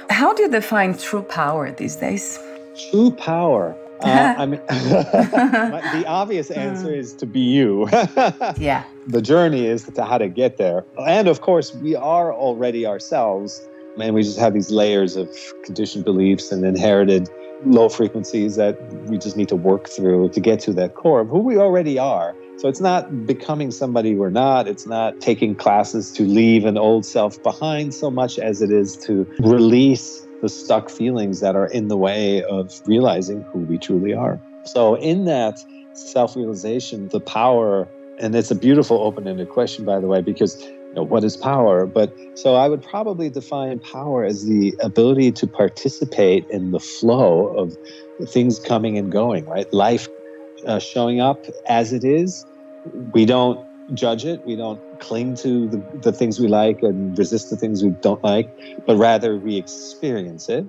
How do you define true power these days? True power. The obvious answer is to be you. Yeah. The journey is to how to get there. And of course, we are already ourselves. And we just have these layers of conditioned beliefs and inherited low frequencies that we just need to work through to get to that core of who we already are. So it's not becoming somebody we're not. It's not taking classes to leave an old self behind so much as it is to release the stuck feelings that are in the way of realizing who we truly are. So in that self-realization, the power, and it's a beautiful open-ended question, by the way, because what is power? But so I would probably define power as the ability to participate in the flow of things coming and going, right? Life showing up as it is. We don't judge it. We don't cling to the things we like and resist the things we don't like, but rather we experience it.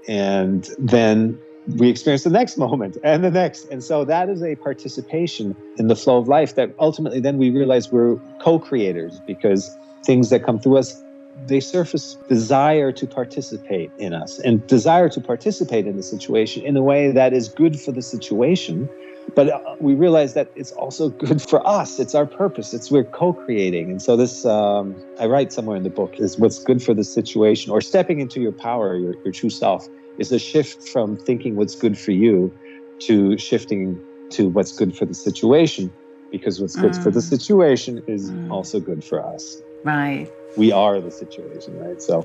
And then we experience the next moment and the next. And so that is a participation in the flow of life that ultimately then we realize we're co-creators, because things that come through us, they surface desire to participate in us and desire to participate in the situation in a way that is good for the situation. But we realize that it's also good for us. It's our purpose. We're co-creating. And so this, I write somewhere in the book, is what's good for the situation, or stepping into your power, your true self, is a shift from thinking what's good for you to shifting to what's good for the situation, because what's good for the situation is also good for us. Right. We are the situation, right? So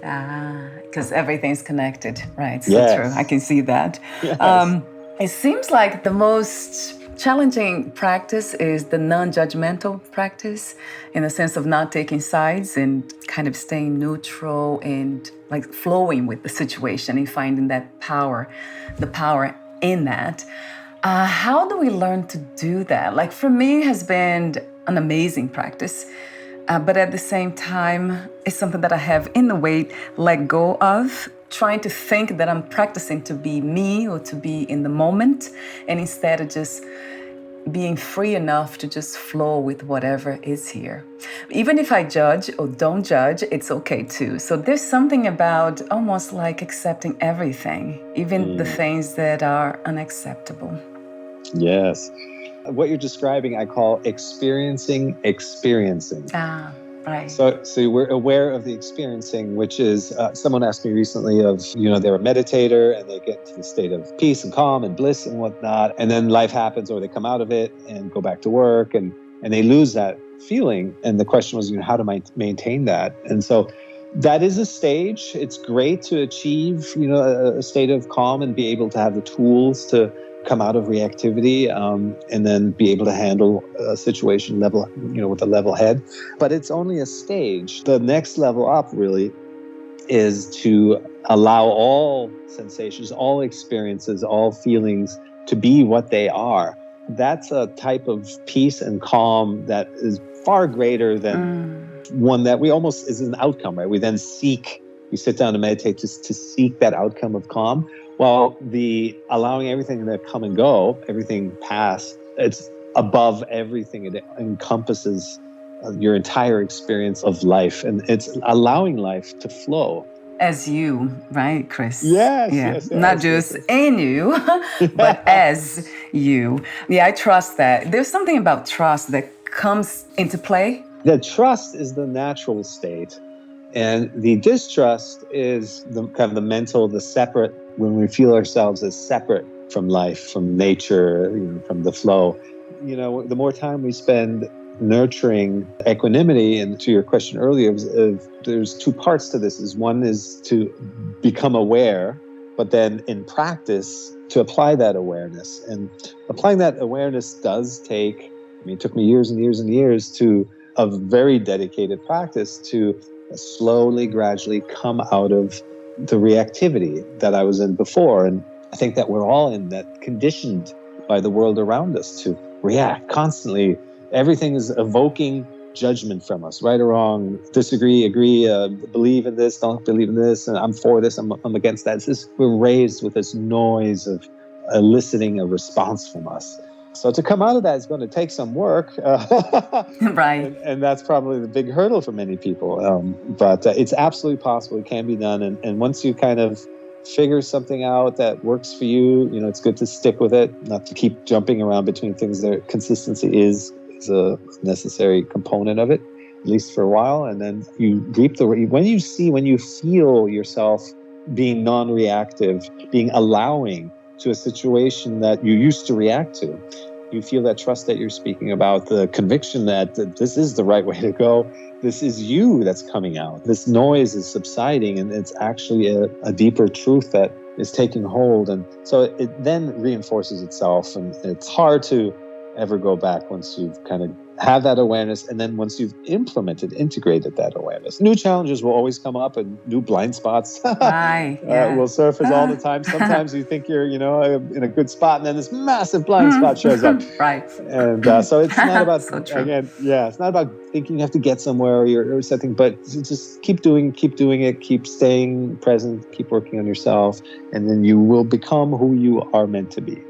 because everything's connected, right? So yes. True. I can see that. Yes. It seems like the most challenging practice is the non-judgmental practice, in the sense of not taking sides and kind of staying neutral and like flowing with the situation and finding that power, the power in that. How do we learn to do that? Like for me, it has been an amazing practice. But at the same time, it's something that I have, in a way, let go of, trying to think that I'm practicing to be me or to be in the moment, and instead of just being free enough to just flow with whatever is here. Even if I judge or don't judge, it's okay too. So there's something about almost like accepting everything, even the things that are unacceptable. Yes. What you're describing, I call experiencing. Right. So we're aware of the experiencing, which is, someone asked me recently of, they're a meditator and they get into the state of peace and calm and bliss and whatnot. And then life happens, or they come out of it and go back to work and they lose that feeling. And the question was, how do I maintain that? And so that is a stage. It's great to achieve, a state of calm and be able to have the tools to come out of reactivity, and then be able to handle a situation level, with a level head. But it's only a stage. The next level up really is to allow all sensations, all experiences, all feelings to be what they are. That's a type of peace and calm that is far greater than one that we almost is an outcome, right? We then we sit down to meditate just to seek that outcome of calm. Well, the allowing everything to come and go, everything pass, it's above everything. It encompasses your entire experience of life, and it's allowing life to flow. As you, right, Chris? Yes, yeah. yes. Not just in you, but as you. Yeah, I trust that. There's something about trust that comes into play. The trust is the natural state. And the distrust is the kind of the mental, the separate, when we feel ourselves as separate from life, from nature, from the flow. The more time we spend nurturing equanimity, and to your question earlier, there's two parts to this. One is to become aware, but then in practice, to apply that awareness. And applying that awareness does take, it took me years and years and years of very dedicated practice to slowly, gradually come out of the reactivity that I was in before. And I think that we're all in that, conditioned by the world around us to react constantly. Everything is evoking judgment from us, right or wrong, disagree, agree, believe in this, don't believe in this, and I'm for this, I'm against that. We're raised with this noise of eliciting a response from us. So to come out of that is going to take some work. Right. And that's probably the big hurdle for many people. But it's absolutely possible. It can be done. And once you kind of figure something out that works for you, it's good to stick with it, not to keep jumping around between things. There, consistency is a necessary component of it, at least for a while. And then you reap when you feel yourself being non-reactive, being allowing to a situation that you used to react to. You feel that trust that you're speaking about, the conviction that this is the right way to go. This is you that's coming out. This noise is subsiding, and it's actually a deeper truth that is taking hold. And so it then reinforces itself, and it's hard to ever go back once you've kind of have that awareness, and then once you've integrated that awareness. New challenges will always come up, and new blind spots Right, yeah. will surface all the time. Sometimes you think you're, in a good spot, and then this massive blind spot shows up. Right. And so it's not about, So true. it's not about thinking you have to get somewhere or something, but just keep doing it, keep staying present, keep working on yourself, and then you will become who you are meant to be.